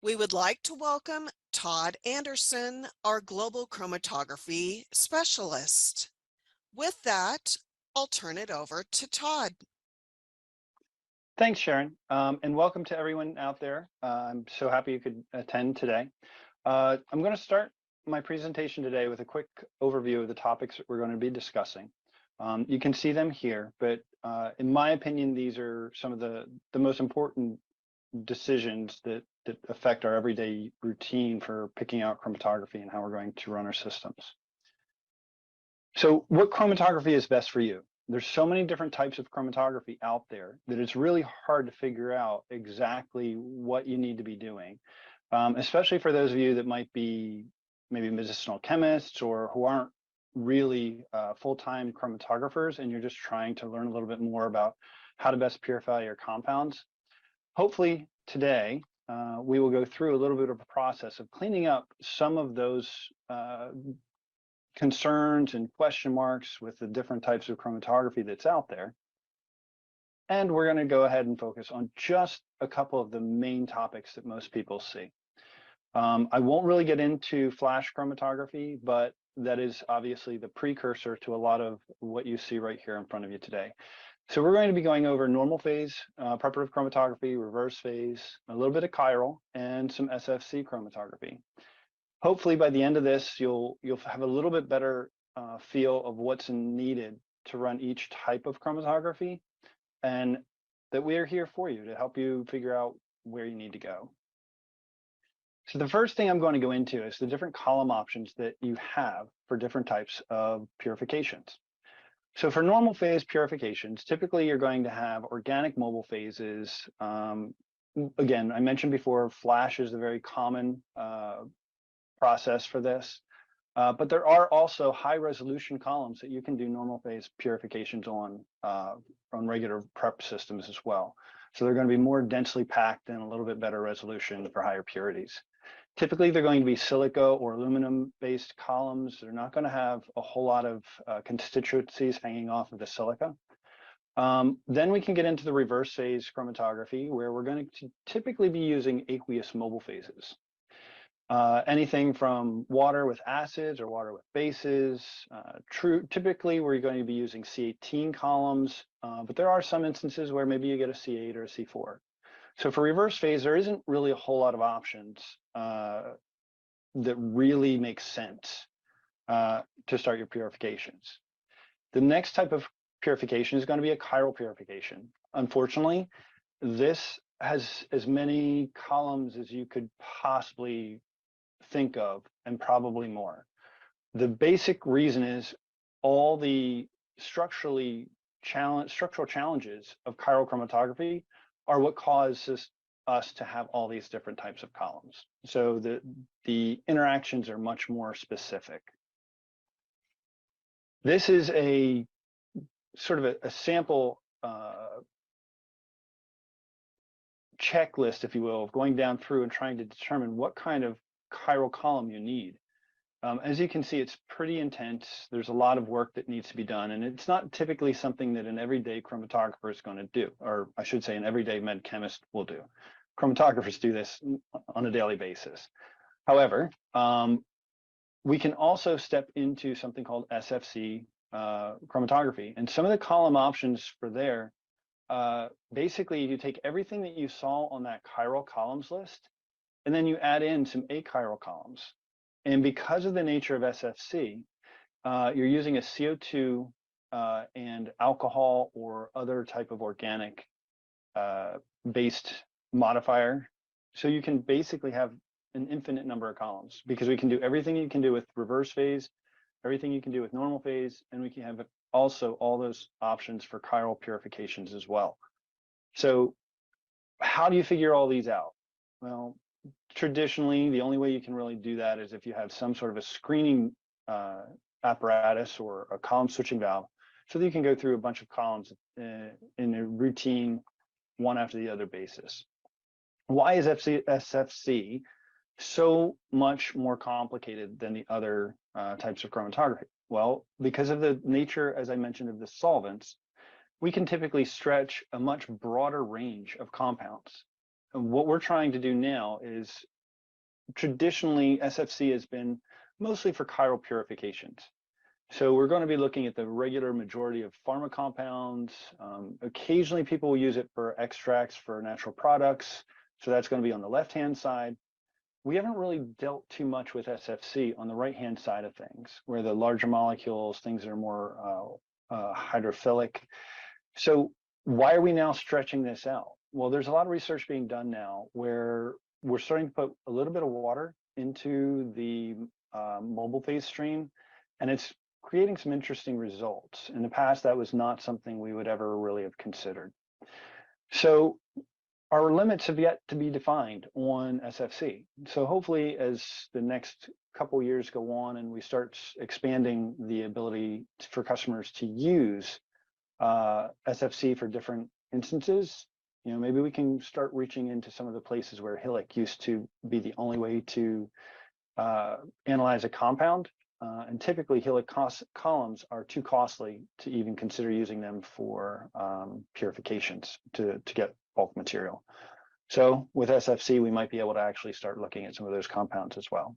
We would like to welcome Todd Anderson, our Global Chromatography Specialist. With that, I'll turn it over to Todd. Thanks, Sharon, and welcome to everyone out there. I'm so happy you could attend today. I'm going to start my presentation today with a quick overview of the topics that we're going to be discussing. You can see them here, but in my opinion, these are some of the most important decisions that affect our everyday routine for picking out chromatography and how we're going to run our systems. So what chromatography is best for you? There's so many different types of chromatography out there that it's really hard to figure out exactly what you need to be doing, especially for those of you that might be maybe medicinal chemists or who aren't really full-time chromatographers and you're just trying to learn a little bit more about how to best purify your compounds. Hopefully today we will go through a little bit of a process of cleaning up some of those concerns and question marks with the different types of chromatography that's out there. And we're going to go ahead and focus on just a couple of the main topics that most people see. I won't really get into flash chromatography, but that is obviously the precursor to a lot of what you see right here in front of you today. So we're going to be going over normal phase, preparative chromatography, reverse phase, a little bit of chiral, and some SFC chromatography. Hopefully by the end of this, you'll have a little bit better feel of what's needed to run each type of chromatography, and that we are here for you to help you figure out where you need to go. So the first thing I'm going to go into is the different column options that you have for different types of purifications. So for normal phase purifications, typically you're going to have organic mobile phases. Again, I mentioned before, flash is a very common process for this, but there are also high resolution columns that you can do normal phase purifications on regular prep systems as well. So they're going to be more densely packed and a little bit better resolution for higher purities. Typically, they're going to be silica or aluminum-based columns. They're not going to have a whole lot of constituencies hanging off of the silica. Then we can get into the reverse phase chromatography, where we're going to typically be using aqueous mobile phases. Anything from water with acids or water with bases. Typically, we're going to be using C18 columns, but there are some instances where maybe you get a C8 or a C4. So for reverse phase, there isn't really a whole lot of options that really make sense to start your purifications. The next type of purification is going to be a chiral purification. Unfortunately, this has as many columns as you could possibly think of, and probably more. The basic reason is all the structural challenges of chiral chromatography are what causes us to have all these different types of columns. So the interactions are much more specific. This is a sort of a sample checklist, if you will, of going down through and trying to determine what kind of chiral column you need. As you can see, it's pretty intense. There's a lot of work that needs to be done, and it's not typically something that an everyday chromatographer is going to do, or I should say an everyday med chemist will do. Chromatographers do this on a daily basis. However, we can also step into something called SFC chromatography, and some of the column options for there, basically you take everything that you saw on that chiral columns list, and then you add in some achiral columns. And because of the nature of SFC, you're using a CO2 and alcohol or other type of organic based modifier. So you can basically have an infinite number of columns, because we can do everything you can do with reverse phase, everything you can do with normal phase, and we can have also all those options for chiral purifications as well. So how do you figure all these out? Well, traditionally, the only way you can really do that is if you have some sort of a screening apparatus or a column switching valve, so that you can go through a bunch of columns in a routine, one after the other basis. Why is SFC so much more complicated than the other types of chromatography? Well, because of the nature, as I mentioned, of the solvents, we can typically stretch a much broader range of compounds. what we're trying to do now is, traditionally SFC has been mostly for chiral purifications. So we're going to be looking at the regular majority of pharma compounds. Occasionally people will use it for extracts for natural products. So that's going to be on the left-hand side. We haven't really dealt too much with SFC on the right-hand side of things, where the larger molecules, things that are more hydrophilic. So why are we now stretching this out? Well, there's a lot of research being done now where we're starting to put a little bit of water into the mobile phase stream, and it's creating some interesting results. In the past, that was not something we would ever really have considered. So our limits have yet to be defined on SFC. So hopefully, as the next couple years go on and we start expanding the ability for customers to use SFC for different instances, maybe we can start reaching into some of the places where HILIC used to be the only way to analyze a compound. And typically HILIC columns are too costly to even consider using them for purifications to get bulk material. So with SFC, we might be able to actually start looking at some of those compounds as well.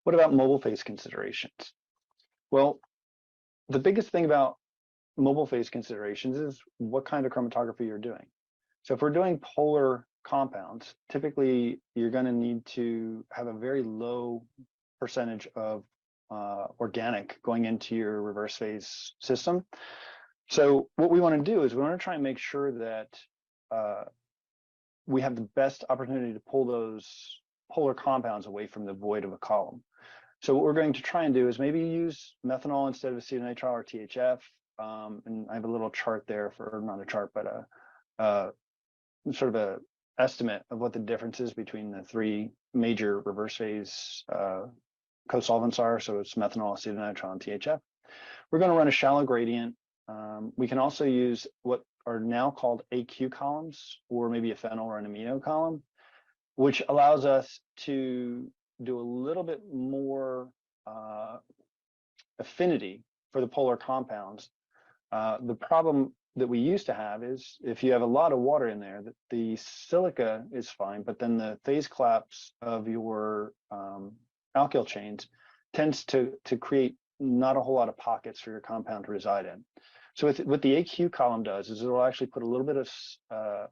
What about mobile phase considerations? Well, the biggest thing about mobile phase considerations is what kind of chromatography you're doing. So if we're doing polar compounds, typically you're going to need to have a very low percentage of organic going into your reverse phase system. So what we want to do is we want to try and make sure that we have the best opportunity to pull those polar compounds away from the void of a column. So what we're going to try and do is maybe use methanol instead of acetonitrile or THF. And I have a little chart there for, not a chart, but sort of a estimate of what the difference is between the three major reverse phase co-solvents are. So it's methanol, acetonitrile, and THF. We're going to run a shallow gradient. We can also use what are now called AQ columns, or maybe a phenyl or an amino column, which allows us to do a little bit more affinity for the polar compounds. The problem that we used to have is if you have a lot of water in there, that the silica is fine, but then the phase collapse of your alkyl chains tends to create not a whole lot of pockets for your compound to reside in. So what the AQ column does is it'll actually put a little bit of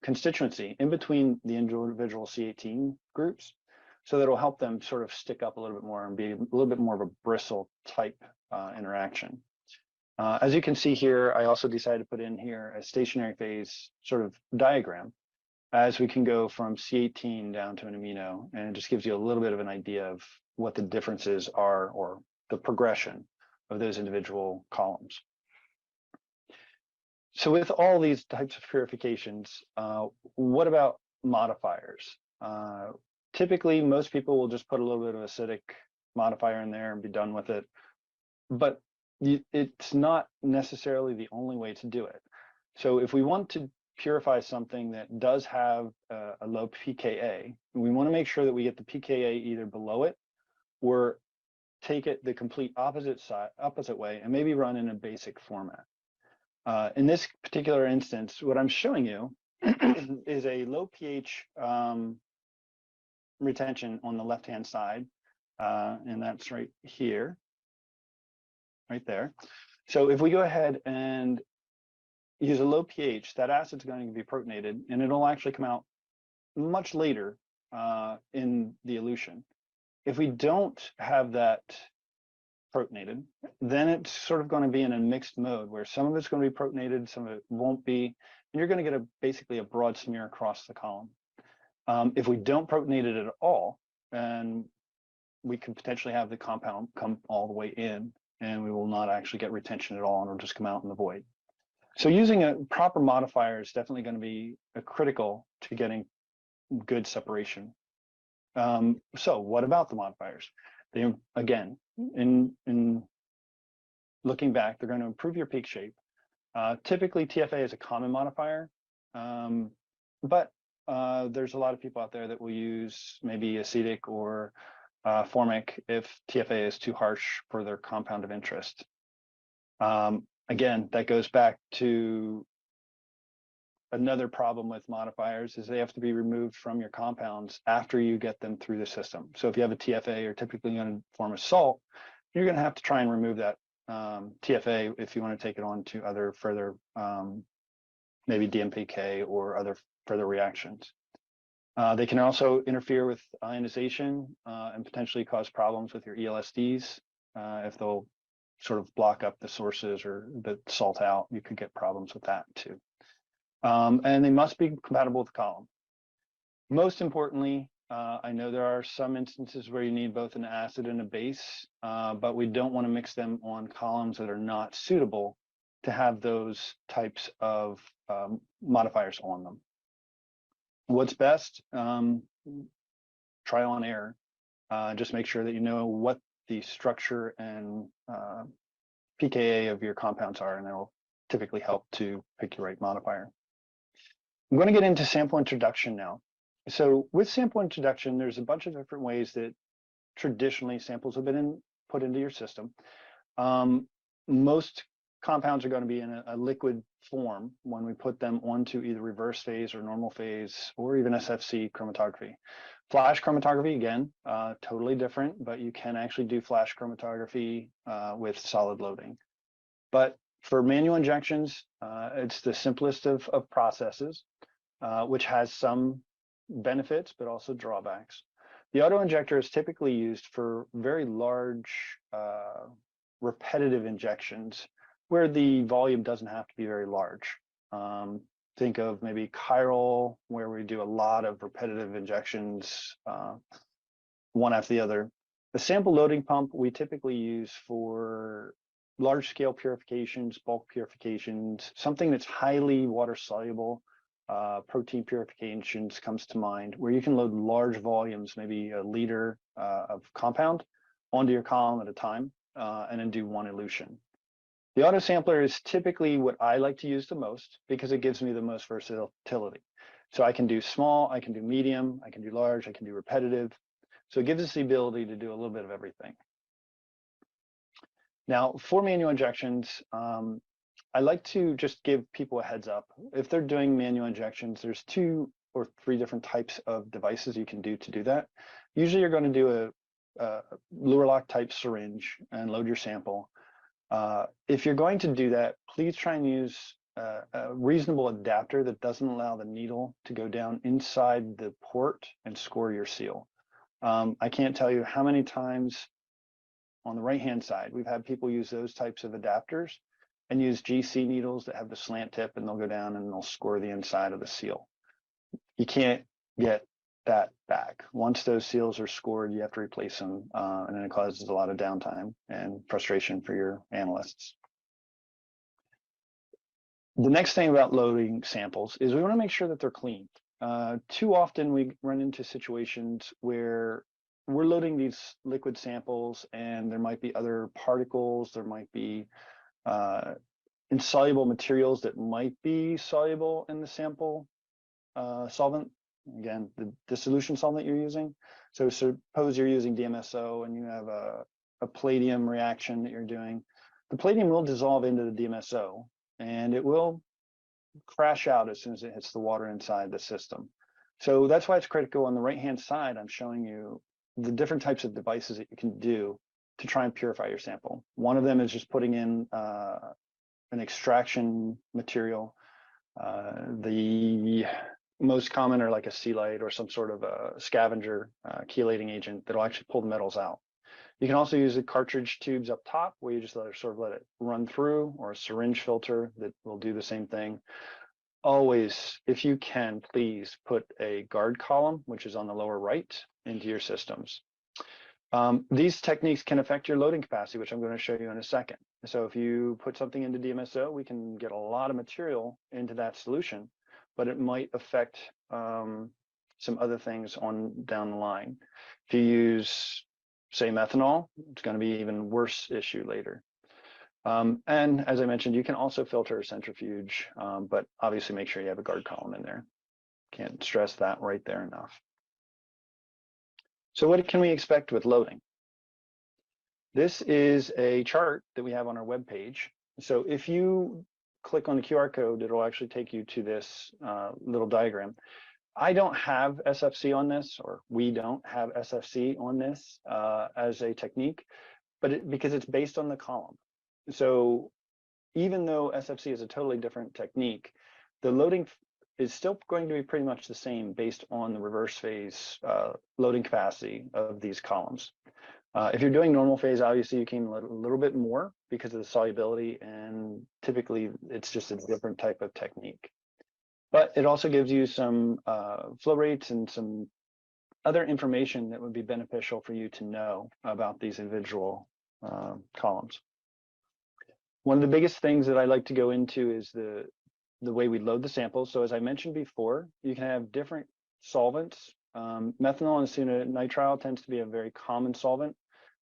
constituency in between the individual C18 groups, so that'll help them sort of stick up a little bit more and be a little bit more of a bristle type interaction. As you can see here, I also decided to put in here a stationary phase sort of diagram, as we can go from C18 down to an amino, and it just gives you a little bit of an idea of what the differences are, or the progression of those individual columns. So with all these types of purifications, what about modifiers? Typically, most people will just put a little bit of acidic modifier in there and be done with it, but it's not necessarily the only way to do it. So if we want to purify something that does have a low pKa, we want to make sure that we get the pKa either below it or take it the complete opposite way and maybe run in a basic format. In this particular instance, what I'm showing you is a low pH retention on the left-hand side, and that's right here, right there. So if we go ahead and use a low pH, that acid's going to be protonated, and it'll actually come out much later in the elution. If we don't have that protonated, then it's sort of going to be in a mixed mode where some of it's going to be protonated, some of it won't be, and you're going to get basically a broad smear across the column. If we don't protonate it at all, and we could potentially have the compound come all the way in, and we will not actually get retention at all, and it'll just come out in the void. So using a proper modifier is definitely going to be critical to getting good separation. So what about the modifiers? They, again, in looking back, they're going to improve your peak shape. Typically, TFA is a common modifier, but there's a lot of people out there that will use maybe acetic or formic if TFA is too harsh for their compound of interest. Again, that goes back to another problem with modifiers is they have to be removed from your compounds after you get them through the system. So if you have a TFA, you're typically going to form a salt, you're going to have to try and remove that TFA if you want to take it on to other further, maybe DMPK or other further reactions. They can also interfere with ionization and potentially cause problems with your ELSDs. If they'll sort of block up the sources or the salt out, you could get problems with that too. And they must be compatible with the column. Most importantly, I know there are some instances where you need both an acid and a base, but we don't want to mix them on columns that are not suitable to have those types of modifiers on them. What's best? Trial and error. Just make sure that you know what the structure and pKa of your compounds are, and it'll typically help to pick your right modifier. I'm going to get into sample introduction now. So with sample introduction, there's a bunch of different ways that traditionally samples have been put into your system. Most compounds are going to be in a liquid form when we put them onto either reverse phase or normal phase or even SFC chromatography. Flash chromatography, again, totally different, but you can actually do flash chromatography with solid loading. But for manual injections, it's the simplest of processes, which has some benefits, but also drawbacks. The auto injector is typically used for very large repetitive injections where the volume doesn't have to be very large. Think of maybe chiral, where we do a lot of repetitive injections, one after the other. The sample loading pump we typically use for large scale purifications, bulk purifications, something that's highly water soluble. Protein purifications comes to mind, where you can load large volumes, maybe a liter of compound onto your column at a time, and then do one elution. The auto sampler is typically what I like to use the most because it gives me the most versatility. So I can do small, I can do medium, I can do large, I can do repetitive. So it gives us the ability to do a little bit of everything. Now, for manual injections, I like to just give people a heads up. If they're doing manual injections, there's 2 or 3 different types of devices you can do to do that. Usually you're going to do a Luer lock type syringe and load your sample. If you're going to do that, please try and use a reasonable adapter that doesn't allow the needle to go down inside the port and score your seal. I can't tell you how many times on the right-hand side, we've had people use those types of adapters and use GC needles that have the slant tip, and they'll go down and they'll score the inside of the seal. You can't get that back. Once those seals are scored, you have to replace them, and then it causes a lot of downtime and frustration for your analysts. The next thing about loading samples is we want to make sure that they're clean. Too often we run into situations where we're loading these liquid samples and there might be other particles, there might be insoluble materials that might be soluble in the sample solvent. Again, the dissolution solvent you're using. So suppose you're using DMSO and you have a palladium reaction that you're doing. The palladium will dissolve into the DMSO and it will crash out as soon as it hits the water inside the system. So that's why it's critical. On the right-hand side, I'm showing you the different types of devices that you can do to try and purify your sample. One of them is just putting in an extraction material. The most common are like a sealite or some sort of a scavenger chelating agent that'll actually pull the metals out. You can also use the cartridge tubes up top where you just let it run through, or a syringe filter that will do the same thing. Always, if you can, please put a guard column, which is on the lower right, into your systems. These techniques can affect your loading capacity, which I'm going to show you in a second. So if you put something into DMSO, we can get a lot of material into that solution, but it might affect some other things on down the line. If you use, say, methanol, it's going to be an even worse issue later. And as I mentioned, you can also filter or centrifuge, but obviously make sure you have a guard column in there. Can't stress that right there enough. So what can we expect with loading? This is a chart that we have on our webpage. So if you click on the QR code, it'll actually take you to this little diagram. I don't have SFC on this, or we don't have SFC on this as a technique, but because it's based on the column. So even though SFC is a totally different technique, the loading is still going to be pretty much the same based on the reverse phase loading capacity of these columns. If you're doing normal phase, obviously you can load a little bit more because of the solubility, and typically it's just a different type of technique. But it also gives you some flow rates and some other information that would be beneficial for you to know about these individual columns. One of the biggest things that I like to go into is the way we load the samples. So as I mentioned before, you can have different solvents. Methanol and acetonitrile tends to be a very common solvent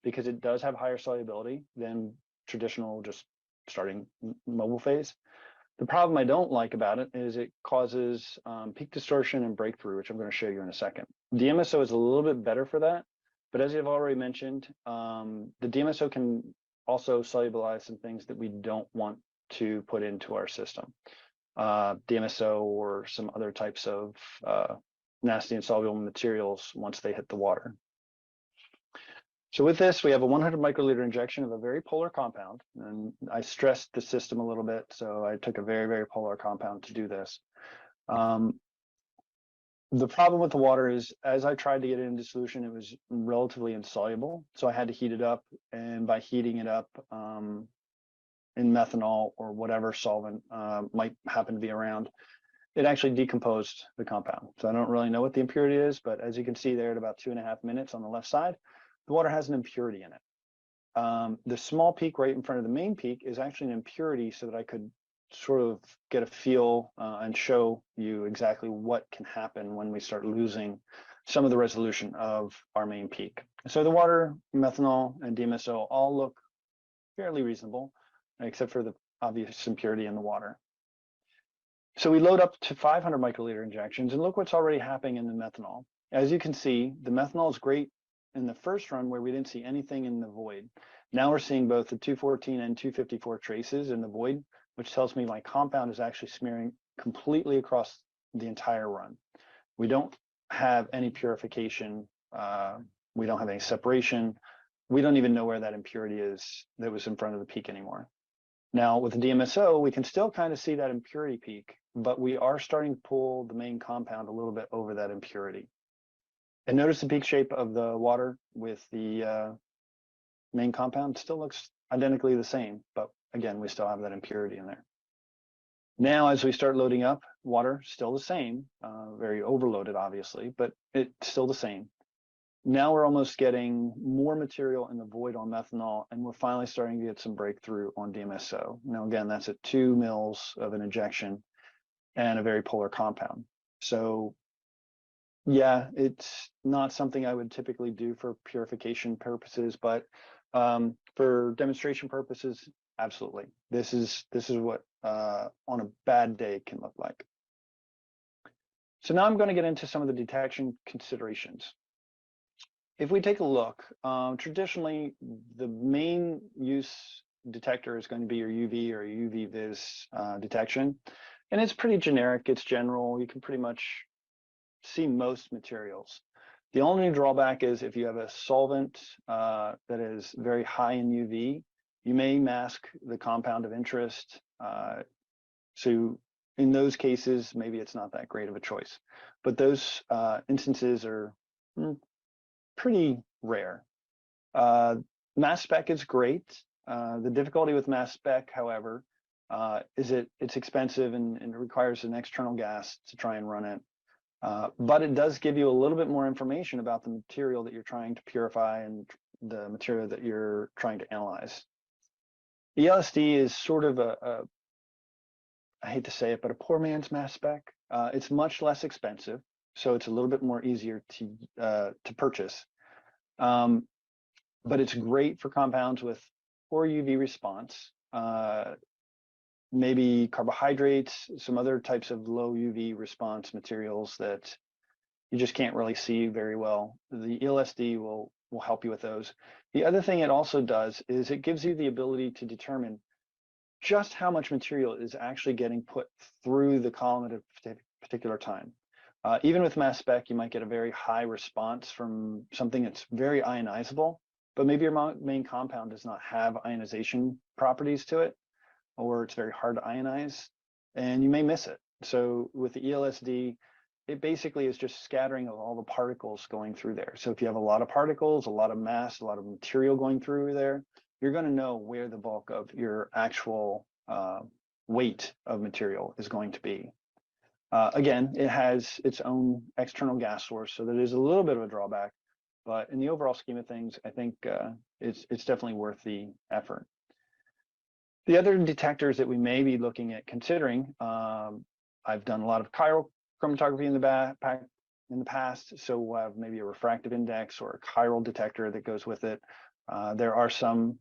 because it does have higher solubility than traditional just starting mobile phase. The problem I don't like about it is it causes peak distortion and breakthrough, which I'm going to show you in a second. DMSO is a little bit better for that, but as I've already mentioned, the DMSO can also solubilize some things that we don't want to put into our system. DMSO or some other types of nasty and soluble materials once they hit the water. So with this, we have a 100 microliter injection of a very polar compound, and I stressed the system a little bit, so I took a very, very polar compound to do this. The problem with the water is, as I tried to get it into solution, it was relatively insoluble, so I had to heat it up, and by heating it up in methanol or whatever solvent might happen to be around, it actually decomposed the compound. So I don't really know what the impurity is, but as you can see there at about 2.5 minutes on the left side, the water has an impurity in it. The small peak right in front of the main peak is actually an impurity, so that I could sort of get a feel and show you exactly what can happen when we start losing some of the resolution of our main peak. So the water, methanol, and DMSO all look fairly reasonable, except for the obvious impurity in the water. So we load up to 500 microliter injections, and look what's already happening in the methanol. As you can see, the methanol is great in the first run where we didn't see anything in the void. Now we're seeing both the 214 and 254 traces in the void, which tells me my compound is actually smearing completely across the entire run. We don't have any purification. We don't have any separation. We don't even know where that impurity is that was in front of the peak anymore. Now with the DMSO, we can still kind of see that impurity peak, but we are starting to pull the main compound a little bit over that impurity. And notice the peak shape of the water with the main compound still looks identically the same, but again, we still have that impurity in there. Now, as we start loading up, water still the same, very overloaded, obviously, but it's still the same. Now we're almost getting more material in the void on methanol, and we're finally starting to get some breakthrough on DMSO. Now, again, that's at 2 mils of an injection and a very polar compound. So yeah, it's not something I would typically do for purification purposes, but for demonstration purposes, absolutely. This is what on a bad day can look like. So now I'm going to get into some of the detection considerations. If we take a look, traditionally, the main use detector is going to be your UV or UV vis detection, and it's pretty generic. It's general. You can pretty much see most materials. The only drawback is if you have a solvent that is very high in UV, you may mask the compound of interest. So in those cases, maybe it's not that great of a choice, but those instances are pretty rare. Mass spec is great. The difficulty with mass spec, however, is it's expensive and it requires an external gas to try and run it. But it does give you a little bit more information about the material that you're trying to purify and the material that you're trying to analyze. The LSD is sort of I hate to say it, but a poor man's mass spec. It's much less expensive, so it's a little bit more easier to purchase. But it's great for compounds with poor UV response, maybe carbohydrates, some other types of low UV response materials that you just can't really see very well. The LSD will help you with those. The other thing it also does is it gives you the ability to determine, just how much material is actually getting put through the column at a particular time. Even with mass spec, you might get a very high response from something that's very ionizable, but maybe your main compound does not have ionization properties to it, or it's very hard to ionize, and you may miss it. So with the ELSD, it basically is just scattering of all the particles going through there. So if you have a lot of particles, a lot of mass, a lot of material going through there, you're going to know where the bulk of your actual weight of material is going to be. Again, it has its own external gas source, so that is a little bit of a drawback, but in the overall scheme of things, I think it's definitely worth the effort. The other detectors that we may be looking at considering, I've done a lot of chiral chromatography in the past, so we'll have maybe a refractive index or a chiral detector that goes with it. There are some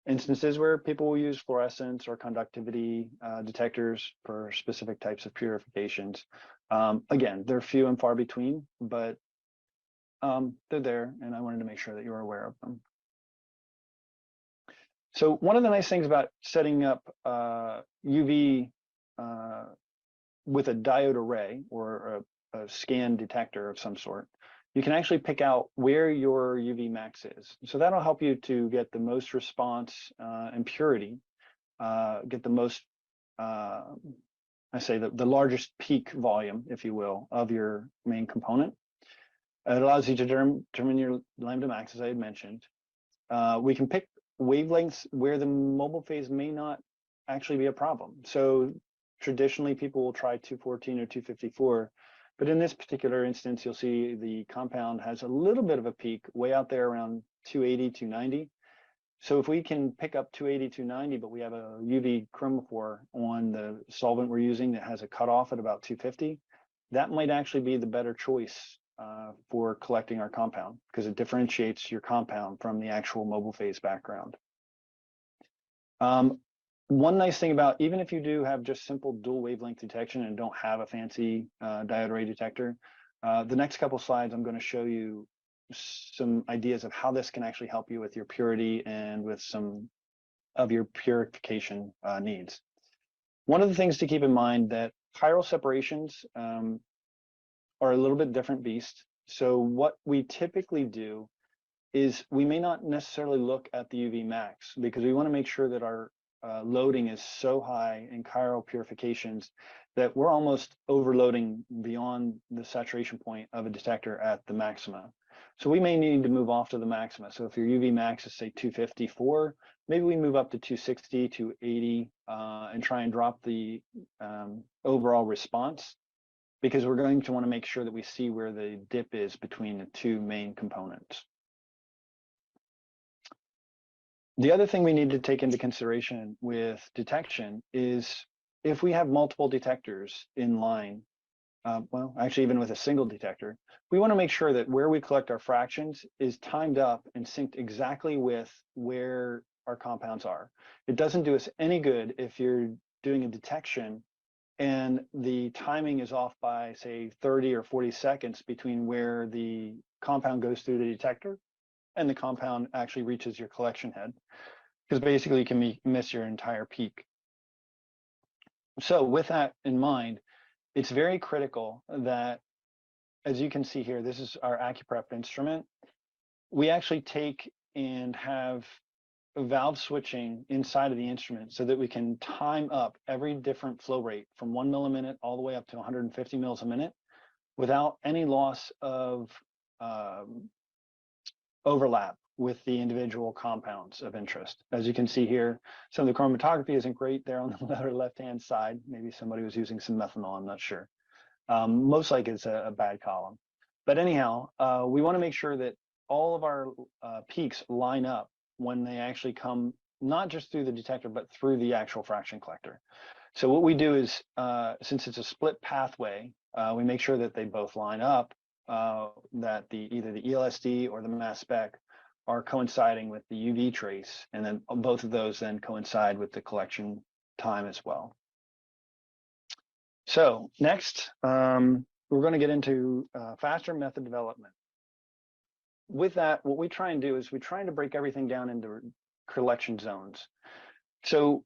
instances where people will use fluorescence or conductivity detectors for specific types of purifications. Again, they're few and far between, but they're there, and I wanted to make sure that you're aware of them. So one of the nice things about setting up UV with a diode array or a scan detector of some sort, you can actually pick out where your UV max is. So that'll help you to get the most response and purity, get the most, the largest peak volume, if you will, of your main component. It allows you to determine your lambda max, as I had mentioned. We can pick wavelengths where the mobile phase may not actually be a problem. So traditionally, people will try 214 or 254. But in this particular instance, you'll see the compound has a little bit of a peak way out there around 280, 290. So if we can pick up 280, 290, but we have a UV chromophore on the solvent we're using that has a cutoff at about 250, that might actually be the better choice for collecting our compound, because it differentiates your compound from the actual mobile phase background. One nice thing about, even if you do have just simple dual wavelength detection and don't have a fancy diode array detector, the next couple slides I'm going to show you some ideas of how this can actually help you with your purity and with some of your purification needs. One of the things to keep in mind that chiral separations are a little bit different beast. So what we typically do is we may not necessarily look at the UV max, because we want to make sure that our loading is so high in chiral purifications that we're almost overloading beyond the saturation point of a detector at the maxima. So we may need to move off to the maxima. So if your UV max is say 254, maybe we move up to 260, 280, and try and drop the overall response, because we're going to want to make sure that we see where the dip is between the two main components. The other thing we need to take into consideration with detection is if we have multiple detectors in line, well, actually even with a single detector, we want to make sure that where we collect our fractions is timed up and synced exactly with where our compounds are. It doesn't do us any good if you're doing a detection and the timing is off by, say, 30 or 40 seconds between where the compound goes through the detector and the compound actually reaches your collection head, because basically you can miss your entire peak. So with that in mind, it's very critical that, as you can see here, this is our AccuPrep instrument. We actually take and have valve switching inside of the instrument so that we can time up every different flow rate from 1 mil a minute all the way up to 150 mils a minute without any loss of overlap with the individual compounds of interest. As you can see here, some of the chromatography isn't great there on the left-hand side. Maybe somebody was using some methanol, I'm not sure. Most likely it's a bad column. But anyhow, we want to make sure that all of our peaks line up when they actually come, not just through the detector, but through the actual fraction collector. So what we do is, since it's a split pathway, we make sure that they both line up, that either the ELSD or the mass spec are coinciding with the UV trace, and then both of those then coincide with the collection time as well. So next, we're going to get into faster method development. With that, what we try and do is we try to break everything down into collection zones. So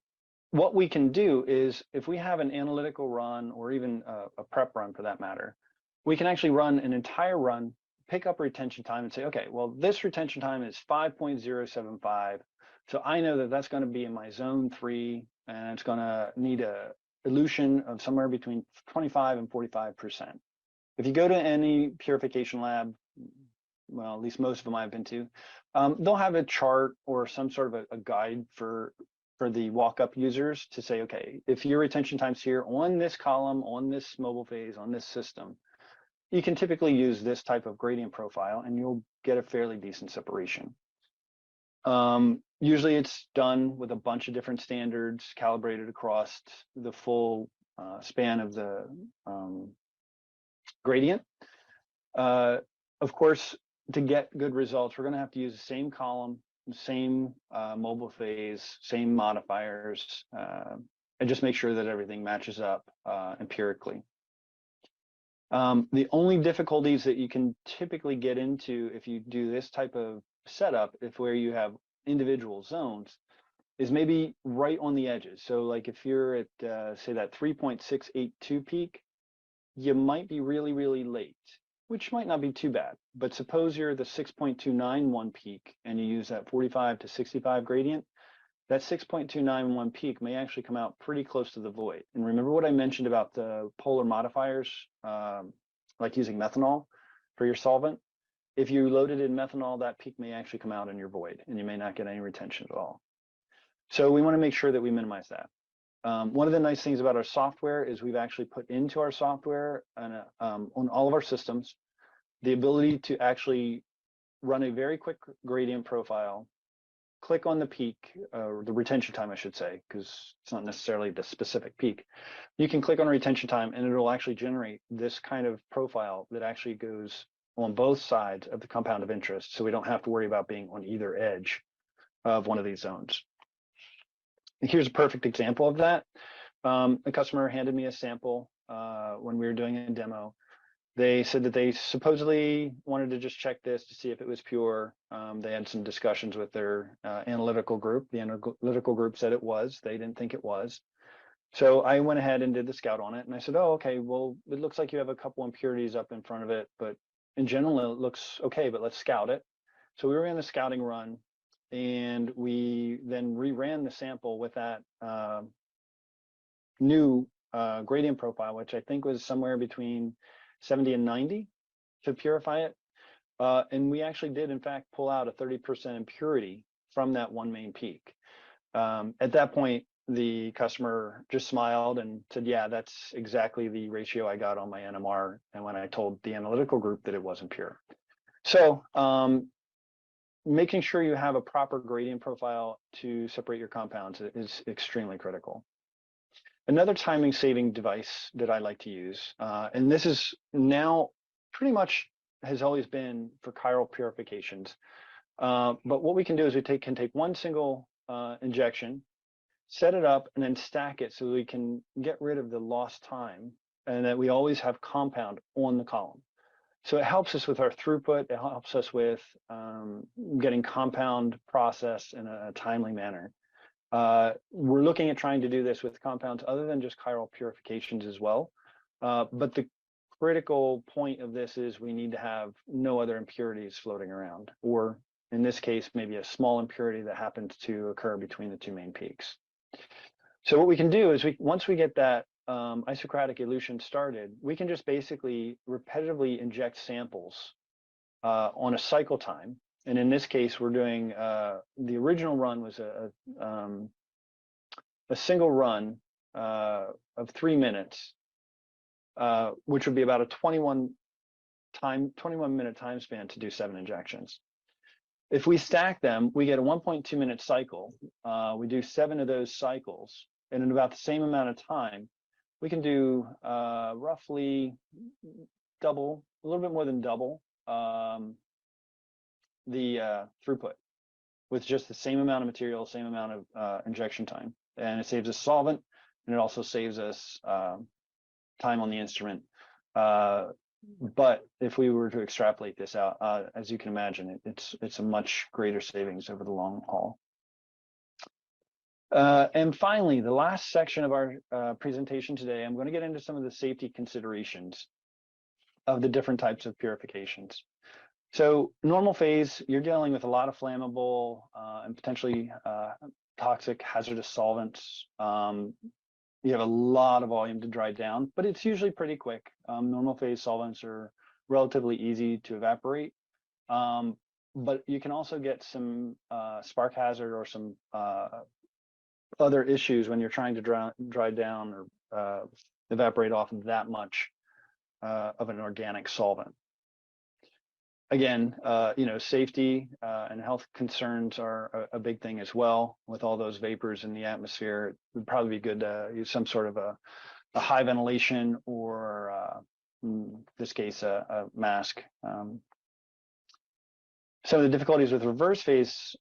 what we can do is if we have an analytical run or even a prep run for that matter, we can actually run an entire run, pick up retention time and say, okay, well, this retention time is 5.075. So I know that that's going to be in my zone 3 and it's going to need a elution of somewhere between 25 and 45%. If you go to any purification lab, well, at least most of them I've been to, they'll have a chart or some sort of a guide for the walk-up users to say, okay, if your retention time's here on this column, on this mobile phase, on this system, you can typically use this type of gradient profile and you'll get a fairly decent separation. Usually it's done with a bunch of different standards calibrated across the full span of the gradient. Of course, to get good results, we're going to have to use the same column, same mobile phase, same modifiers, and just make sure that everything matches up empirically. The only difficulties that you can typically get into if you do this type of setup, if where you have individual zones, is maybe right on the edges. So like if you're at, say, that 3.682 peak, you might be really, really late, which might not be too bad. But suppose you're the 6.291 peak and you use that 45 to 65 gradient, that 6.291 peak may actually come out pretty close to the void. And remember what I mentioned about the polar modifiers, like using methanol for your solvent? If you loaded in methanol, that peak may actually come out in your void and you may not get any retention at all. So we want to make sure that we minimize that. One of the nice things about our software is we've actually put into our software and on all of our systems, the ability to actually run a very quick gradient profile, click on the peak, or the retention time, I should say, because it's not necessarily the specific peak. You can click on retention time and it'll actually generate this kind of profile that actually goes on both sides of the compound of interest. So we don't have to worry about being on either edge of one of these zones. Here's a perfect example of that. A customer handed me a sample when we were doing a demo. They said that they supposedly wanted to just check this to see if it was pure. They had some discussions with their analytical group. The analytical group said it was. They didn't think it was. So I went ahead and did the scout on it. And I said, oh, okay, well, it looks like you have a couple impurities up in front of it, but in general, it looks okay, but let's scout it. So we ran the scouting run and we then reran the sample with that new gradient profile, which I think was somewhere between 70 and 90 to purify it. And we actually did, in fact, pull out a 30% impurity from that one main peak. At that point, the customer just smiled and said, yeah, that's exactly the ratio I got on my NMR. And when I told the analytical group that it wasn't pure. So making sure you have a proper gradient profile to separate your compounds is extremely critical. Another timing saving device that I like to use, and this is now pretty much has always been for chiral purifications. But what we can do is we can take one single injection, set it up, and then stack it so we can get rid of the lost time and that we always have compound on the column. So it helps us with our throughput. It helps us with getting compound processed in a timely manner. We're looking at trying to do this with compounds other than just chiral purifications as well. But the critical point of this is we need to have no other impurities floating around, or in this case, maybe a small impurity that happens to occur between the two main peaks. So what we can do is once we get that isocratic elution started, we can just basically repetitively inject samples on a cycle time. And in this case, we're doing the original run was a single run of 3 minutes, which would be about a 21-minute time span to do 7 injections. If we stack them, we get a 1.2 minute cycle. We do 7 of those cycles, and in about the same amount of time, we can do roughly double, a little bit more than double the throughput with just the same amount of material, same amount of injection time. And it saves us solvent, and it also saves us time on the instrument. But if we were to extrapolate this out, as you can imagine, it's a much greater savings over the long haul. And finally, the last section of our presentation today, I'm going to get into some of the safety considerations of the different types of purifications. So normal phase, you're dealing with a lot of flammable and potentially toxic hazardous solvents. You have a lot of volume to dry down, but it's usually pretty quick. Normal phase solvents are relatively easy to evaporate, but you can also get some spark hazard or some other issues when you're trying to dry down or evaporate off that much of an organic solvent. Again, safety and health concerns are a big thing as well. With all those vapors in the atmosphere, it would probably be good to use some sort of a high ventilation or, in this case, a mask. Some of the difficulties with reverse phase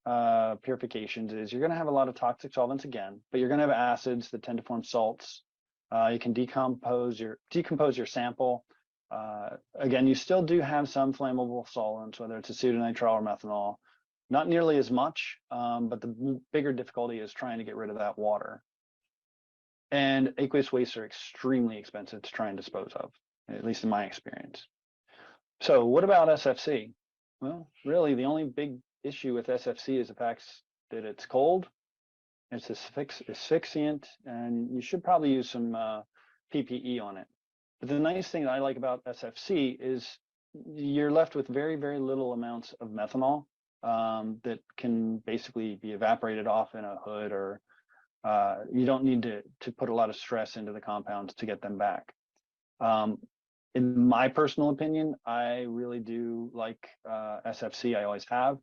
purifications is you're going to have a lot of toxic solvents again, but you're going to have acids that tend to form salts. You can decompose your sample. Again, you still do have some flammable solvents, whether it's acetonitrile or methanol, not nearly as much, but the bigger difficulty is trying to get rid of that water. And aqueous wastes are extremely expensive to try and dispose of, at least in my experience. So what about SFC? Well, really, the only big issue with SFC is the fact that it's cold, it's asphyxiant, and you should probably use some PPE on it. But the nice thing that I like about SFC is you're left with very, very little amounts of methanol that can basically be evaporated off in a hood, or you don't need to put a lot of stress into the compounds to get them back. In my personal opinion, I really do like SFC. I always have.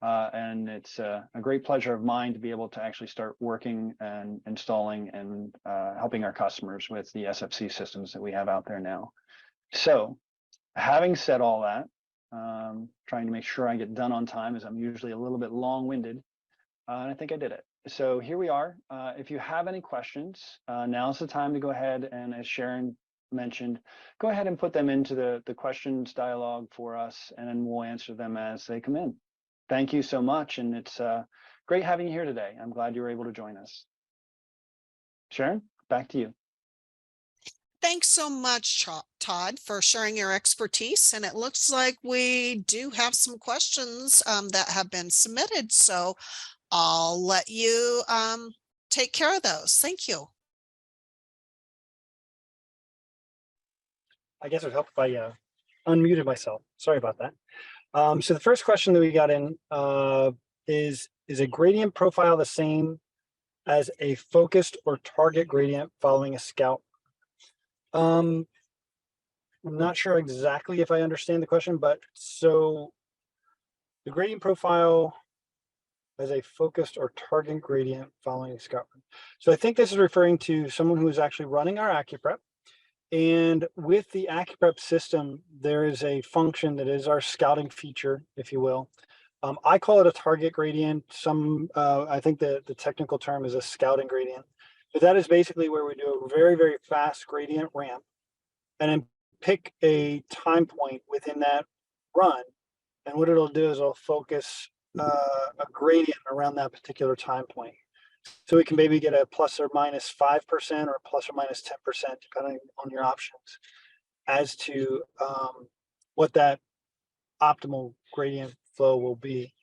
And it's a great pleasure of mine to be able to actually start working and installing and helping our customers with the SFC systems that we have out there now. So having said all that, trying to make sure I get done on time, as I'm usually a little bit long-winded, and I think I did it. So here we are. If you have any questions, now's the time to go ahead and, as Sharon mentioned, go ahead and put them into the questions dialogue for us, and then we'll answer them as they come in. Thank you so much, and it's great having you here today. I'm glad you were able to join us. Sharon, back to you. Thanks so much, Todd, for sharing your expertise. And it looks like we do have some questions that have been submitted. So I'll let you take care of those. Thank you. I guess it would help if I unmuted myself. Sorry about that. So the first question that we got in is a gradient profile the same as a focused or target gradient following a scout? I'm not sure exactly if I understand the question, but so the gradient profile as a focused or target gradient following a scout. So I think this is referring to someone who is actually running our AccuPrep. And with the AccuPrep system, there is a function that is our scouting feature, if you will. I call it a target gradient. I think the technical term is a scouting gradient. But that is basically where we do a very, very fast gradient ramp and then pick a time point within that run. And what it'll do is it'll focus a gradient around that particular time point. So we can maybe get a plus or minus 5% or plus or minus 10%, depending on your options, as to what that optimal gradient flow will be.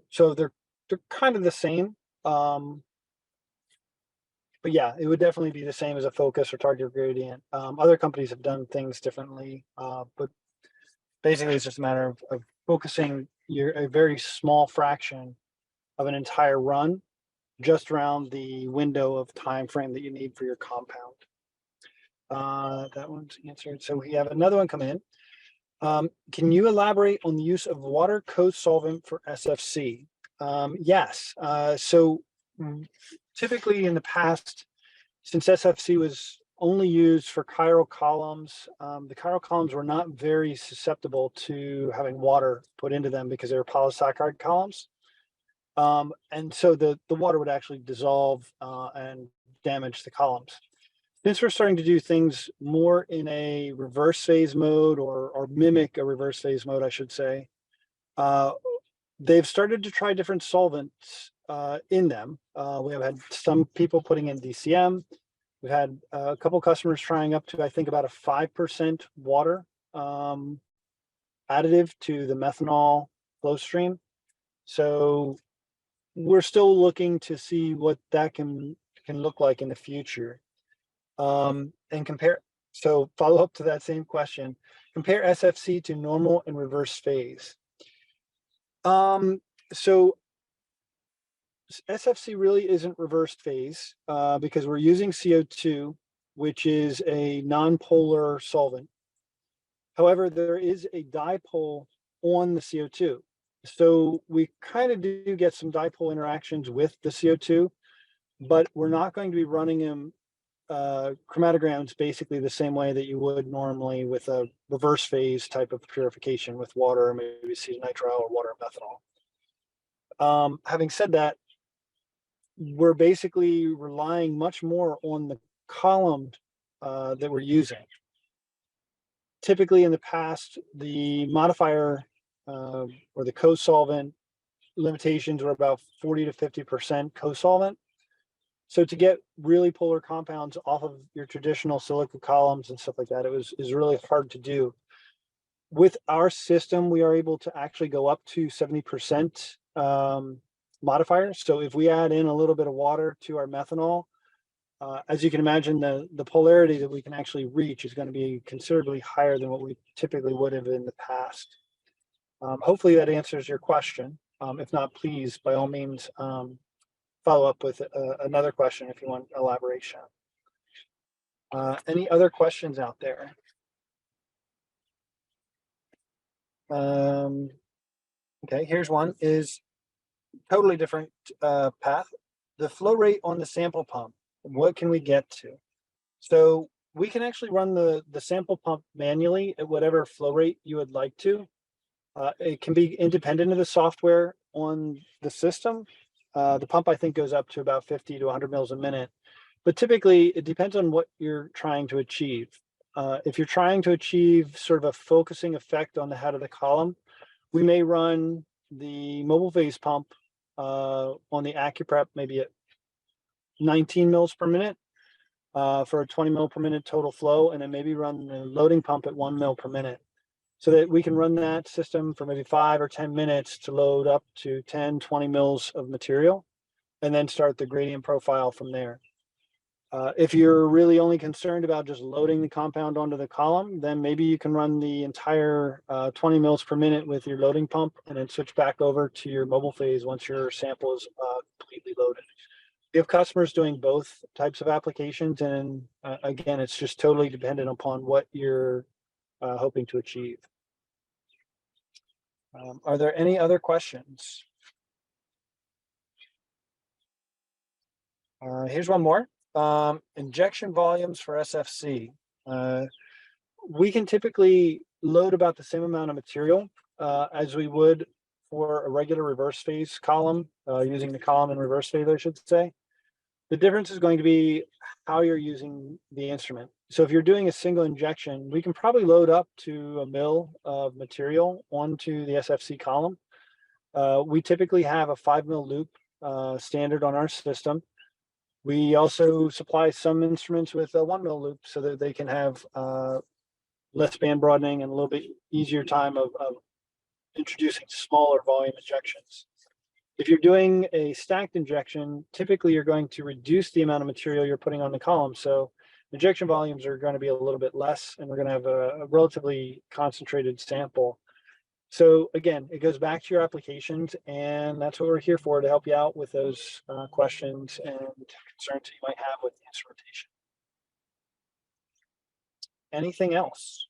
So they're kind of the same. But yeah, it would definitely be the same as a focus or target gradient. Other companies have done things differently, but basically it's just a matter of focusing a very small fraction of an entire run just around the window of time frame that you need for your compound. That one's answered. So we have another one come in. Can you elaborate on the use of water co-solvent for SFC? Yes. So typically in the past, since SFC was only used for chiral columns, the chiral columns were not very susceptible to having water put into them because they were polysaccharide columns. And so the water would actually dissolve and damage the columns. Since we're starting to do things more in a reverse phase mode or mimic a reverse phase mode, I should say, they've started to try different solvents in them. We have had some people putting in DCM. We've had a couple customers trying up to, I think, about a 5% water additive to the methanol flow stream. So we're still looking to see what that can look like in the future. And compare, so follow up to that same question, compare SFC to normal and reverse phase. So SFC really isn't reversed phase because we're using CO2, which is a non-polar solvent. However, there is a dipole on the CO2. So we kind of do get some dipole interactions with the CO2, but we're not going to be running them chromatograms basically the same way that you would normally with a reverse phase type of purification with water, or maybe acetonitrile or water and methanol. Having said that, we're basically relying much more on the column that we're using. Typically in the past, the modifier or the co-solvent limitations were about 40 to 50% co-solvent. So to get really polar compounds off of your traditional silica columns and stuff like that, is really hard to do. With our system, we are able to actually go up to 70% modifiers. So if we add in a little bit of water to our methanol, as you can imagine, the polarity that we can actually reach is going to be considerably higher than what we typically would have in the past. Hopefully that answers your question. If not, please, by all means, follow up with another question if you want elaboration. Any other questions out there? Okay, here's one, is totally different path. The flow rate on the sample pump, what can we get to? So we can actually run the sample pump manually at whatever flow rate you would like to. It can be independent of the software on the system. The pump, I think, goes up to about 50 to 100 mils a minute, but typically it depends on what you're trying to achieve. If you're trying to achieve sort of a focusing effect on the head of the column, we may run the mobile phase pump on the AccuPrep maybe at 19 mils per minute for a 20 mil per minute total flow, and then maybe run the loading pump at 1 mil per minute, so that we can run that system for maybe 5 or 10 minutes to load up to 10, 20 mils of material, and then start the gradient profile from there. If you're really only concerned about just loading the compound onto the column, then maybe you can run the entire 20 mils per minute with your loading pump and then switch back over to your mobile phase once your sample is completely loaded. We have customers doing both types of applications, and again, it's just totally dependent upon what you're hoping to achieve. Are there any other questions? Here's one more. Injection volumes for SFC. We can typically load about the same amount of material as we would for a regular reverse phase column, using the column in reverse phase, I should say. The difference is going to be how you're using the instrument. So if you're doing a single injection, we can probably load up to 1 mil of material onto the SFC column. We typically have a 5 mil loop standard on our system. We also supply some instruments with a 1 mil loop so that they can have less band broadening and a little bit easier time of introducing smaller volume injections. If you're doing a stacked injection, typically you're going to reduce the amount of material you're putting on the column. So injection volumes are going to be a little bit less, and we're going to have a relatively concentrated sample. So again, it goes back to your applications, and that's what we're here for, to help you out with those questions and concerns that you might have with the instrumentation. Anything else?